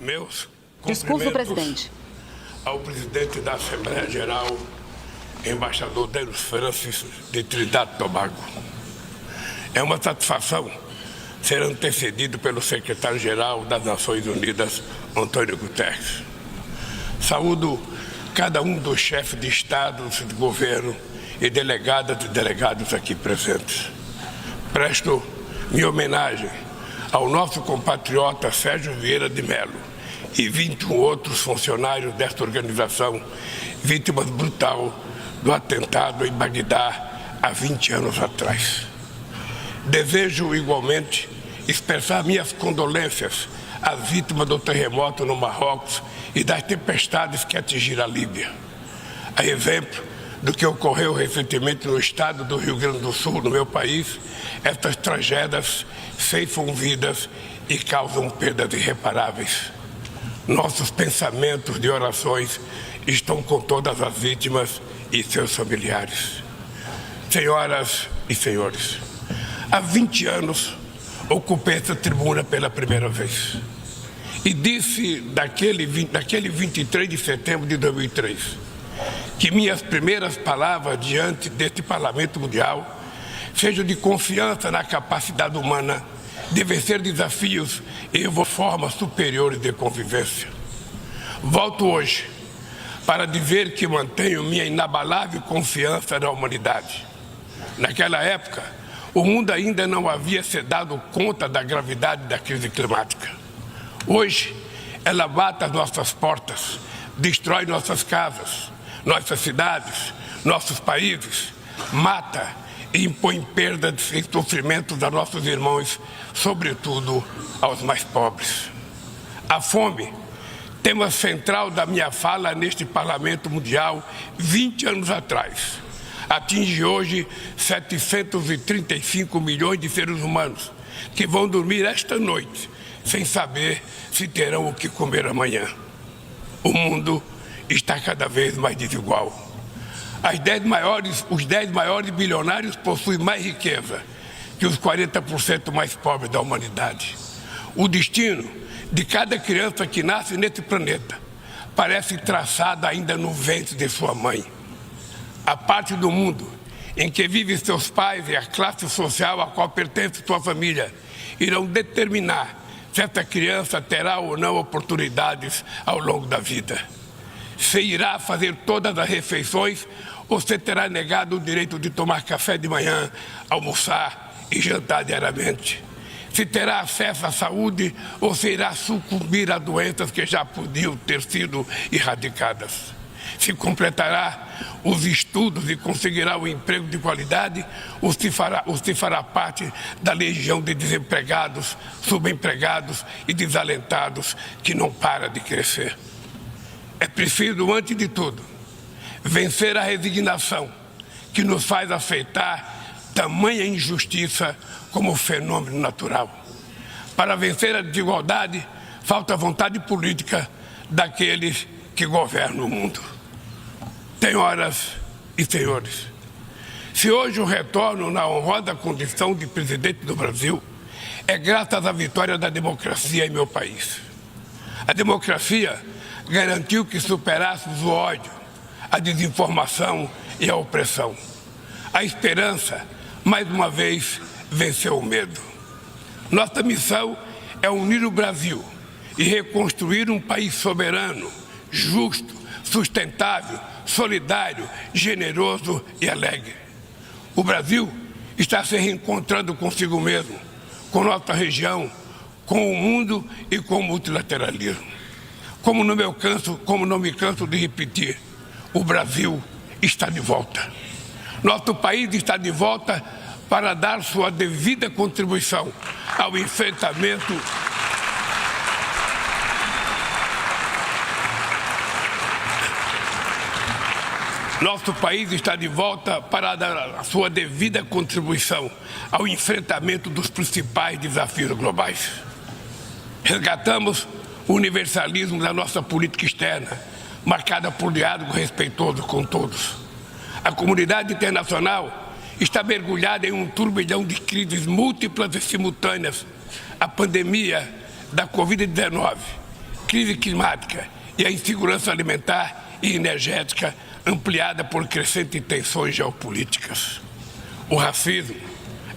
Meus Discurso, cumprimentos presidente. ao presidente da Assembleia Geral, embaixador Denis Francis, de Trinidad e Tobago. É uma satisfação ser antecedido pelo secretário-geral das Nações Unidas, Antônio Guterres. Saúdo cada um dos chefes de Estado, de governo e delegadas e delegados aqui presentes. Presto minha homenagem ao nosso compatriota Sérgio Vieira de Mello e 21 outros funcionários desta organização, vítimas brutal do atentado em Bagdá há 20 anos atrás. Desejo igualmente expressar minhas condolências às vítimas do terremoto no Marrocos e das tempestades que atingiram a Líbia. A exemplo do que ocorreu recentemente no estado do Rio Grande do Sul, no meu país, estas tragédias ceifam vidas e causam perdas irreparáveis. Nossos pensamentos de orações estão com todas as vítimas e seus familiares. Senhoras e senhores, há 20 anos ocupei essa tribuna pela primeira vez e disse naquele 23 de setembro de 2003 que minhas primeiras palavras diante deste Parlamento Mundial sejam de confiança na capacidade humana de vencer desafios e formas superiores de convivência. Volto hoje para dizer que mantenho minha inabalável confiança na humanidade. Naquela época, o mundo ainda não havia se dado conta da gravidade da crise climática. Hoje, ela bate às nossas portas, destrói nossas casas, nossas cidades, nossos países, mata e impõe perdas e sofrimentos a nossos irmãos, sobretudo aos mais pobres. A fome, tema central da minha fala neste Parlamento Mundial 20 anos atrás, atinge hoje 735 milhões de seres humanos que vão dormir esta noite sem saber se terão o que comer amanhã. O mundo está cada vez mais desigual. Os 10 maiores bilionários possuem mais riqueza que os 40% mais pobres da humanidade. O destino de cada criança que nasce nesse planeta parece traçado ainda no ventre de sua mãe. A parte do mundo em que vivem seus pais e a classe social a qual pertence sua família irão determinar se essa criança terá ou não oportunidades ao longo da vida. Se irá fazer todas as refeições ou se terá negado o direito de tomar café de manhã, almoçar e jantar diariamente. Se terá acesso à saúde ou se irá sucumbir a doenças que já podiam ter sido erradicadas. Se completará os estudos e conseguirá um emprego de qualidade ou se fará parte da legião de desempregados, subempregados e desalentados que não para de crescer. É preciso, antes de tudo, vencer a resignação que nos faz aceitar tamanha injustiça como fenômeno natural. Para vencer a desigualdade, falta vontade política daqueles que governam o mundo. Senhoras e senhores, se hoje eu retorno na honrosa condição de presidente do Brasil, é graças à vitória da democracia em meu país. A democracia garantiu que superássemos o ódio, a desinformação e a opressão. A esperança, mais uma vez, venceu o medo. Nossa missão é unir o Brasil e reconstruir um país soberano, justo, sustentável, solidário, generoso e alegre. O Brasil está se reencontrando consigo mesmo, com nossa região, com o mundo e com o multilateralismo. Como não me canso de repetir, o Brasil está de volta. Nosso país está de volta para dar sua devida contribuição ao enfrentamento Nosso país está de volta para dar a sua devida contribuição ao enfrentamento dos principais desafios globais. Resgatamos o universalismo da nossa política externa, marcada por diálogo respeitoso com todos. A comunidade internacional está mergulhada em um turbilhão de crises múltiplas e simultâneas. A pandemia da Covid-19 crise climática e a insegurança alimentar e energética ampliada por crescentes tensões geopolíticas. O racismo,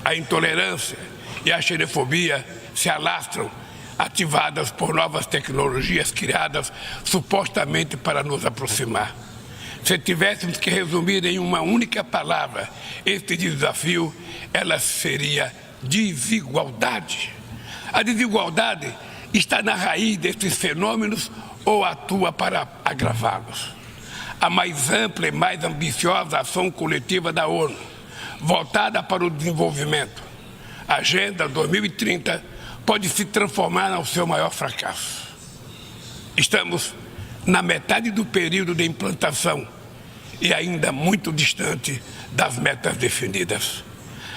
a intolerância e a xenofobia se alastram, ativadas por novas tecnologias criadas supostamente para nos aproximar. Se tivéssemos que resumir em uma única palavra este desafio, ela seria desigualdade. A desigualdade está na raiz destes fenômenos ou atua para agravá-los. A mais ampla e mais ambiciosa ação coletiva da ONU, voltada para o desenvolvimento, a Agenda 2030, pode se transformar no seu maior fracasso. Estamos na metade do período de implantação e ainda muito distante das metas definidas.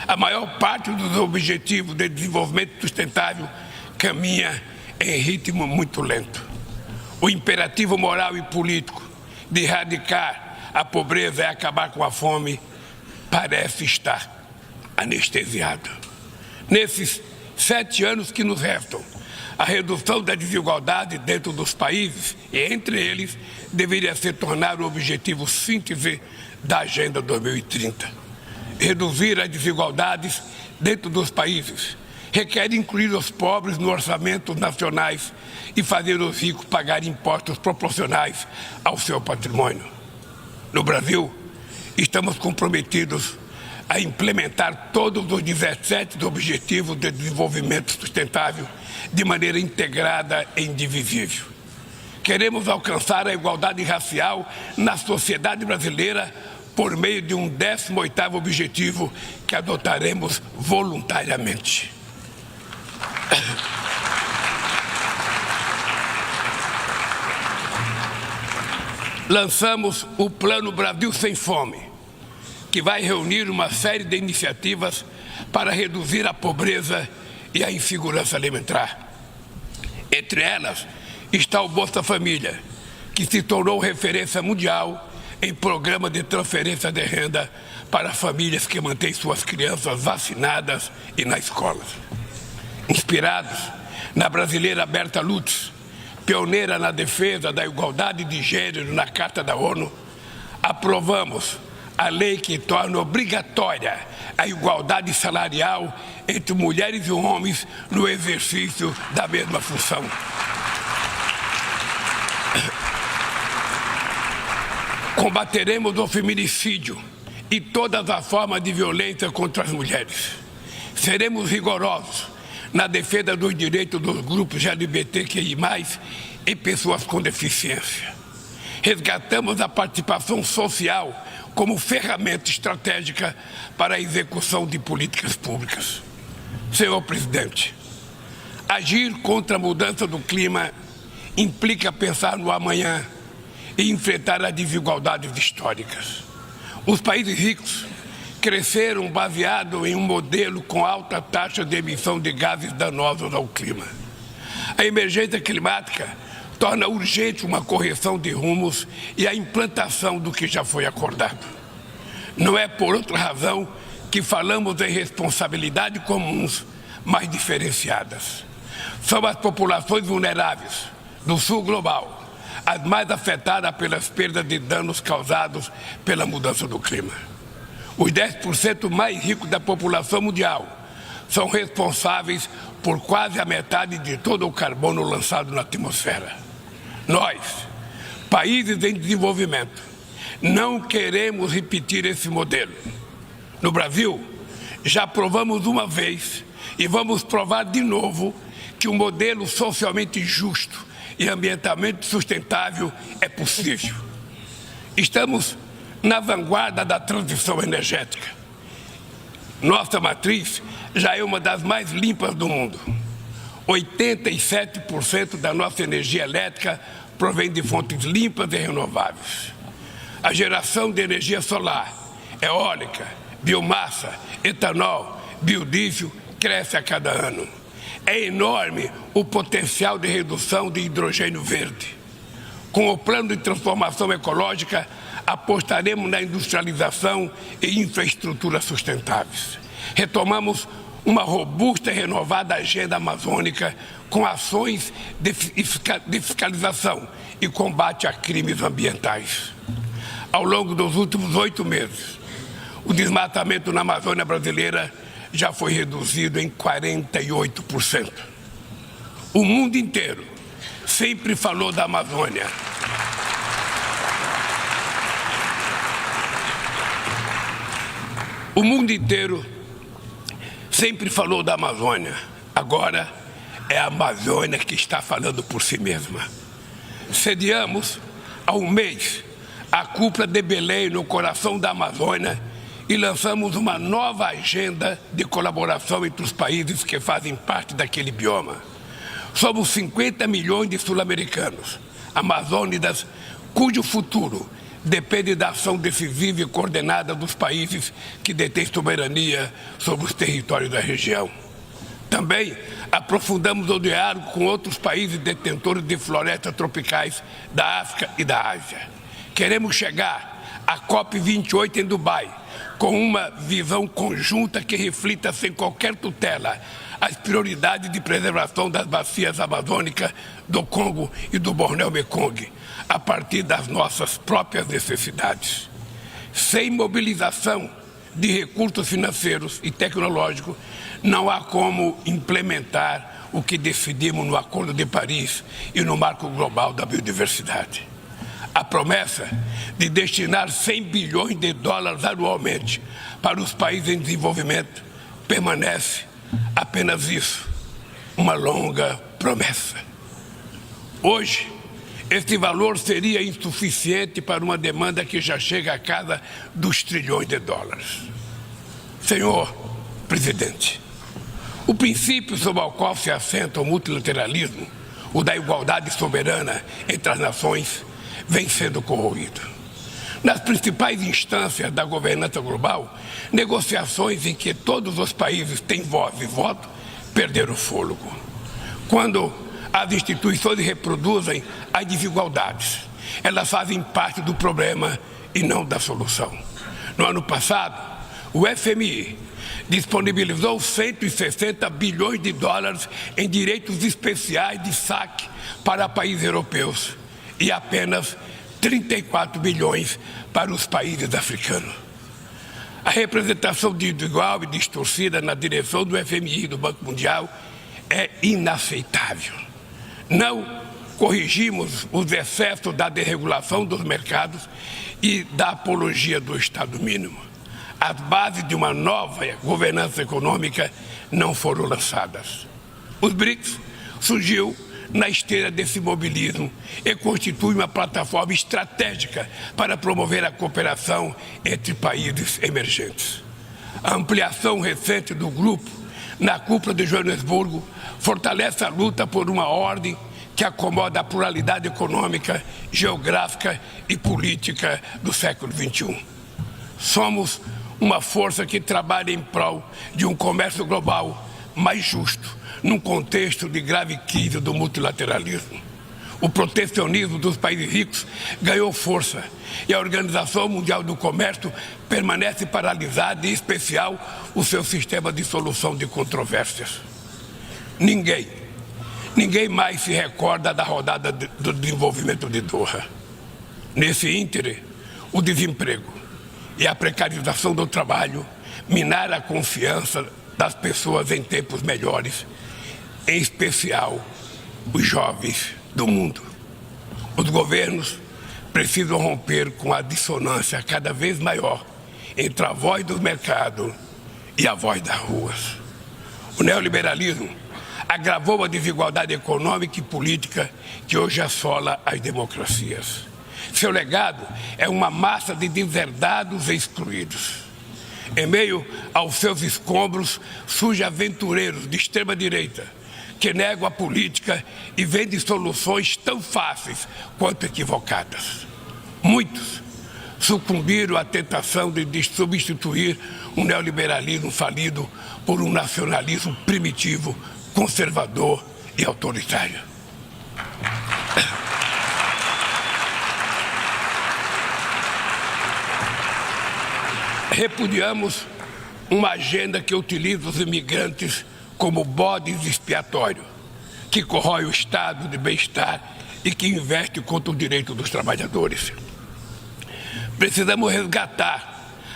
A maior parte dos objetivos de desenvolvimento sustentável caminha em ritmo muito lento. O imperativo moral e político de erradicar a pobreza e acabar com a fome parece estar anestesiado. Nesses 7 anos que nos restam, a redução da desigualdade dentro dos países e entre eles deveria se tornar o objetivo síntese da Agenda 2030. Reduzir as desigualdades dentro dos países requer incluir os pobres nos orçamentos nacionais e fazer os ricos pagar impostos proporcionais ao seu patrimônio. No Brasil, estamos comprometidos a implementar todos os 17 Objetivos de Desenvolvimento Sustentável de maneira integrada e indivisível. Queremos alcançar a igualdade racial na sociedade brasileira por meio de um 18º objetivo que adotaremos voluntariamente. Lançamos o Plano Brasil Sem Fome, que vai reunir uma série de iniciativas para reduzir a pobreza e a insegurança alimentar. Entre elas está o Bolsa Família, que se tornou referência mundial em programa de transferência de renda para famílias que mantêm suas crianças vacinadas e na escola. Inspirados na brasileira Berta Lutz, pioneira na defesa da igualdade de gênero na Carta da ONU, aprovamos a lei que torna obrigatória a igualdade salarial entre mulheres e homens no exercício da mesma função. Combateremos o feminicídio e todas as formas de violência contra as mulheres. Seremos rigorosos na defesa dos direitos dos grupos LGBTQI+, e pessoas com deficiência. Resgatamos a participação social como ferramenta estratégica para a execução de políticas públicas. Senhor Presidente, agir contra a mudança do clima implica pensar no amanhã e enfrentar as desigualdades históricas. Os países ricos cresceram baseado em um modelo com alta taxa de emissão de gases danosos ao clima. A emergência climática torna urgente uma correção de rumos e a implantação do que já foi acordado. Não é por outra razão que falamos em responsabilidades comuns, mas diferenciadas. São as populações vulneráveis do sul global as mais afetadas pelas perdas de danos causados pela mudança do clima. Os 10% mais ricos da população mundial são responsáveis por quase a metade de todo o carbono lançado na atmosfera. Nós, países em desenvolvimento, não queremos repetir esse modelo. No Brasil, já provamos uma vez e vamos provar de novo que um modelo socialmente justo e ambientalmente sustentável é possível. Estamos na vanguarda da transição energética. Nossa matriz já é uma das mais limpas do mundo. 87% da nossa energia elétrica provém de fontes limpas e renováveis. A geração de energia solar, eólica, biomassa, etanol, biodiesel cresce a cada ano. É enorme o potencial de redução de hidrogênio verde. Com o plano de transformação ecológica, apostaremos na industrialização e infraestrutura sustentáveis. Retomamos uma robusta e renovada agenda amazônica com ações de fiscalização e combate a crimes ambientais. Ao longo dos últimos 8 meses, o desmatamento na Amazônia brasileira já foi reduzido em 48%. O mundo inteiro sempre falou da Amazônia. O mundo inteiro sempre falou da Amazônia. Agora é a Amazônia que está falando por si mesma. Sediamos há um mês a cúpula de Belém no coração da Amazônia e lançamos uma nova agenda de colaboração entre os países que fazem parte daquele bioma. Somos 50 milhões de sul-americanos, amazônidas, cujo futuro depende da ação decisiva e coordenada dos países que detêm soberania sobre os territórios da região. Também aprofundamos o diálogo com outros países detentores de florestas tropicais da África e da Ásia. Queremos chegar à COP28 em Dubai com uma visão conjunta que reflita sem qualquer tutela as prioridades de preservação das bacias amazônicas do Congo e do Bornéu-Mekong, a partir das nossas próprias necessidades. Sem mobilização de recursos financeiros e tecnológicos, não há como implementar o que decidimos no Acordo de Paris e no Marco Global da Biodiversidade. A promessa de destinar 100 bilhões de dólares anualmente para os países em desenvolvimento permanece apenas isso, uma longa promessa. Hoje, esse valor seria insuficiente para uma demanda que já chega à casa dos trilhões de dólares. Senhor Presidente, o princípio sobre o qual se assenta o multilateralismo, o da igualdade soberana entre as nações, vem sendo corroído. Nas principais instâncias da governança global, negociações em que todos os países têm voz e voto perderam o fôlego. Quando as instituições reproduzem as desigualdades, elas fazem parte do problema e não da solução. No ano passado, o FMI disponibilizou 160 bilhões de dólares em direitos especiais de saque para países europeus e apenas 34 bilhões para os países africanos. A representação desigual e distorcida na direção do FMI e do Banco Mundial é inaceitável. Não corrigimos os excessos da desregulação dos mercados e da apologia do Estado mínimo. As bases de uma nova governança econômica não foram lançadas. Os BRICS surgiu na esteira desse mobilismo e constitui uma plataforma estratégica para promover a cooperação entre países emergentes. A ampliação recente do grupo na cúpula de Joanesburgo fortalece a luta por uma ordem que acomoda a pluralidade econômica, geográfica e política do século XXI. Somos uma força que trabalha em prol de um comércio global mais justo, num contexto de grave crise do multilateralismo. O protecionismo dos países ricos ganhou força e a Organização Mundial do Comércio permanece paralisada, em especial o seu sistema de solução de controvérsias. Ninguém mais se recorda da rodada do desenvolvimento de Doha. Nesse íntere, o desemprego e a precarização do trabalho minaram a confiança das pessoas em tempos melhores, em especial os jovens do mundo. Os governos precisam romper com a dissonância cada vez maior entre a voz do mercado e a voz das ruas. O neoliberalismo agravou a desigualdade econômica e política que hoje assola as democracias. Seu legado é uma massa de deserdados e excluídos. Em meio aos seus escombros, surgem aventureiros de extrema-direita que negam a política e vendem soluções tão fáceis quanto equivocadas. Muitos sucumbiram à tentação de substituir um neoliberalismo falido por um nacionalismo primitivo, conservador e autoritário. Repudiamos uma agenda que utiliza os imigrantes como bodes expiatórios, que corrói o estado de bem-estar e que investe contra o direito dos trabalhadores. Precisamos resgatar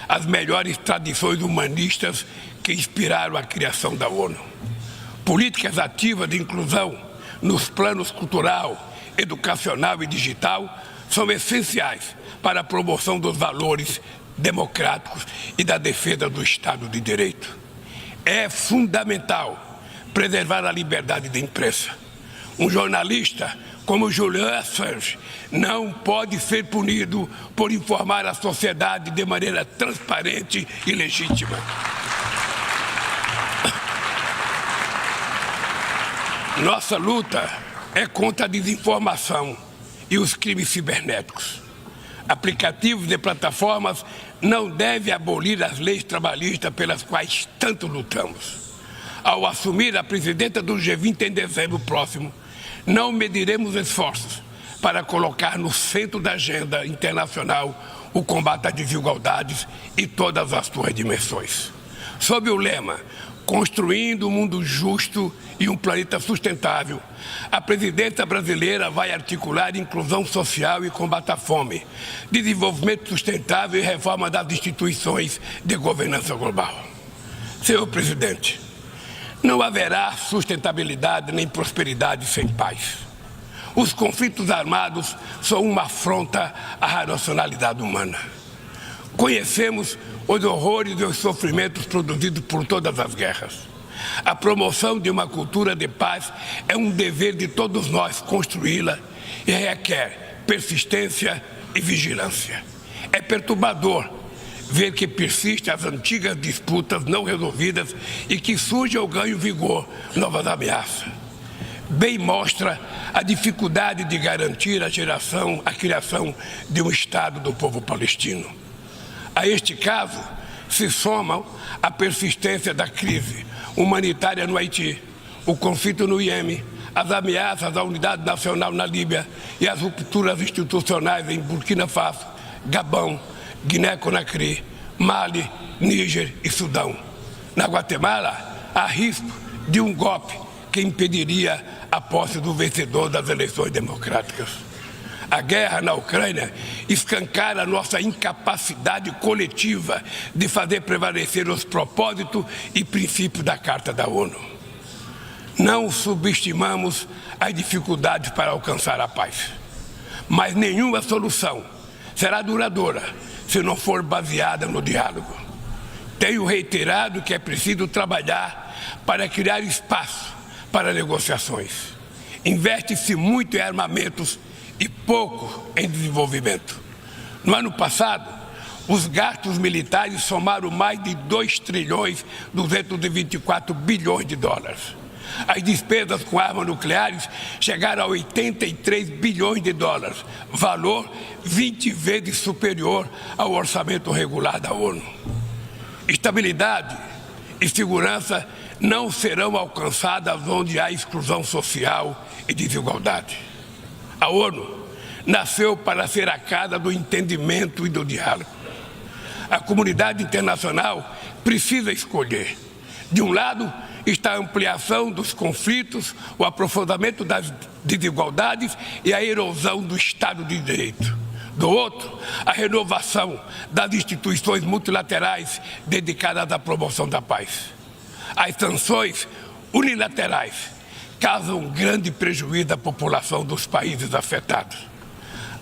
as melhores tradições humanistas que inspiraram a criação da ONU. Políticas ativas de inclusão nos planos cultural, educacional e digital são essenciais para a promoção dos valores democráticos e da defesa do Estado de Direito. É fundamental preservar a liberdade de imprensa. Um jornalista como Julian Assange não pode ser punido por informar a sociedade de maneira transparente e legítima. Nossa luta é contra a desinformação e os crimes cibernéticos. Aplicativos e plataformas não devem abolir as leis trabalhistas pelas quais tanto lutamos. Ao assumir a presidenta do G20 em dezembro próximo, não mediremos esforços para colocar no centro da agenda internacional o combate às desigualdades e todas as suas dimensões. Sob o lema Construindo um mundo justo e um planeta sustentável, a presidência brasileira vai articular inclusão social e combate à fome, desenvolvimento sustentável e reforma das instituições de governança global. Senhor presidente, não haverá sustentabilidade nem prosperidade sem paz. Os conflitos armados são uma afronta à racionalidade humana. Conhecemos os horrores e os sofrimentos produzidos por todas as guerras. A promoção de uma cultura de paz é um dever de todos nós construí-la e requer persistência e vigilância. É perturbador ver que persistem as antigas disputas não resolvidas e que surgem ou ganham vigor novas ameaças. Bem mostra a dificuldade de garantir a criação de um Estado do povo palestino. A este caso se somam a persistência da crise humanitária no Haiti, o conflito no Iêmen, as ameaças à unidade nacional na Líbia e as rupturas institucionais em Burkina Faso, Gabão, Guiné-Conakry, Mali, Níger e Sudão. Na Guatemala, há risco de um golpe que impediria a posse do vencedor das eleições democráticas. A guerra na Ucrânia escancara nossa incapacidade coletiva de fazer prevalecer os propósitos e princípios da Carta da ONU. Não subestimamos as dificuldades para alcançar a paz, mas nenhuma solução será duradoura se não for baseada no diálogo. Tenho reiterado que é preciso trabalhar para criar espaço para negociações. Investe-se muito em armamentos e pouco em desenvolvimento. No ano passado, os gastos militares somaram mais de 2,224 bilhões de dólares. As despesas com armas nucleares chegaram a 83 bilhões de dólares, valor 20 vezes superior ao orçamento regular da ONU. Estabilidade e segurança não serão alcançadas onde há exclusão social e desigualdade. A ONU nasceu para ser a casa do entendimento e do diálogo. A comunidade internacional precisa escolher. De um lado está a ampliação dos conflitos, o aprofundamento das desigualdades e a erosão do Estado de Direito. Do outro, a renovação das instituições multilaterais dedicadas à promoção da paz. As sanções unilaterais causam grande prejuízo à população dos países afetados.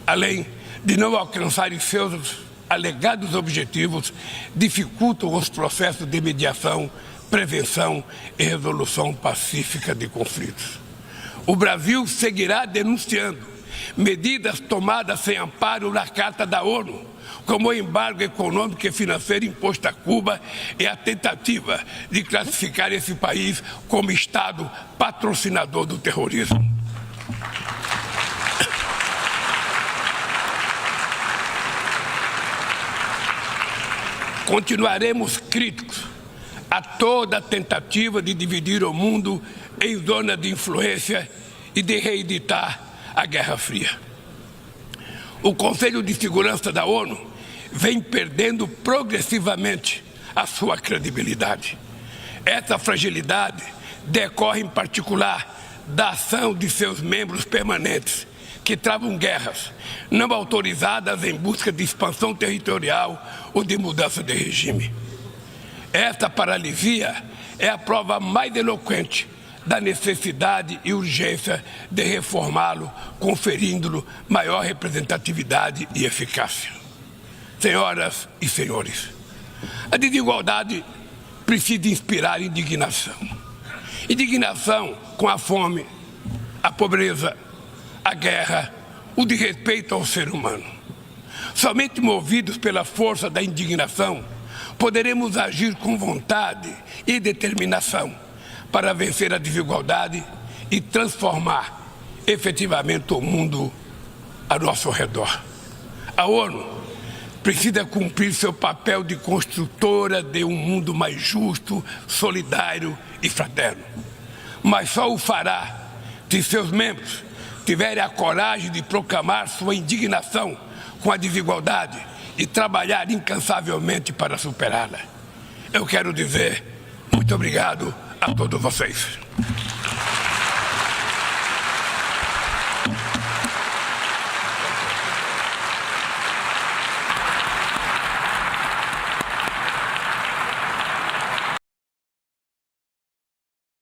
Além de não alcançarem seus alegados objetivos, dificultam os processos de mediação, prevenção e resolução pacífica de conflitos. O Brasil seguirá denunciando medidas tomadas sem amparo na Carta da ONU, como o embargo econômico e financeiro imposto a Cuba e a tentativa de classificar esse país como Estado patrocinador do terrorismo. Continuaremos críticos a toda tentativa de dividir o mundo em zonas de influência e de reeditar a Guerra Fria. O Conselho de Segurança da ONU vem perdendo progressivamente a sua credibilidade. Essa fragilidade decorre, em particular, da ação de seus membros permanentes, que travam guerras não autorizadas em busca de expansão territorial ou de mudança de regime. Esta paralisia é a prova mais eloquente da necessidade e urgência de reformá-lo, conferindo-lhe maior representatividade e eficácia. Senhoras e senhores, a desigualdade precisa inspirar indignação. Indignação com a fome, a pobreza, a guerra, o desrespeito ao ser humano. Somente movidos pela força da indignação, poderemos agir com vontade e determinação para vencer a desigualdade e transformar efetivamente o mundo ao nosso redor. A ONU precisa cumprir seu papel de construtora de um mundo mais justo, solidário e fraterno. Mas só o fará se seus membros tiverem a coragem de proclamar sua indignação com a desigualdade e trabalhar incansavelmente para superá-la. Eu quero dizer muito obrigado a todos vocês.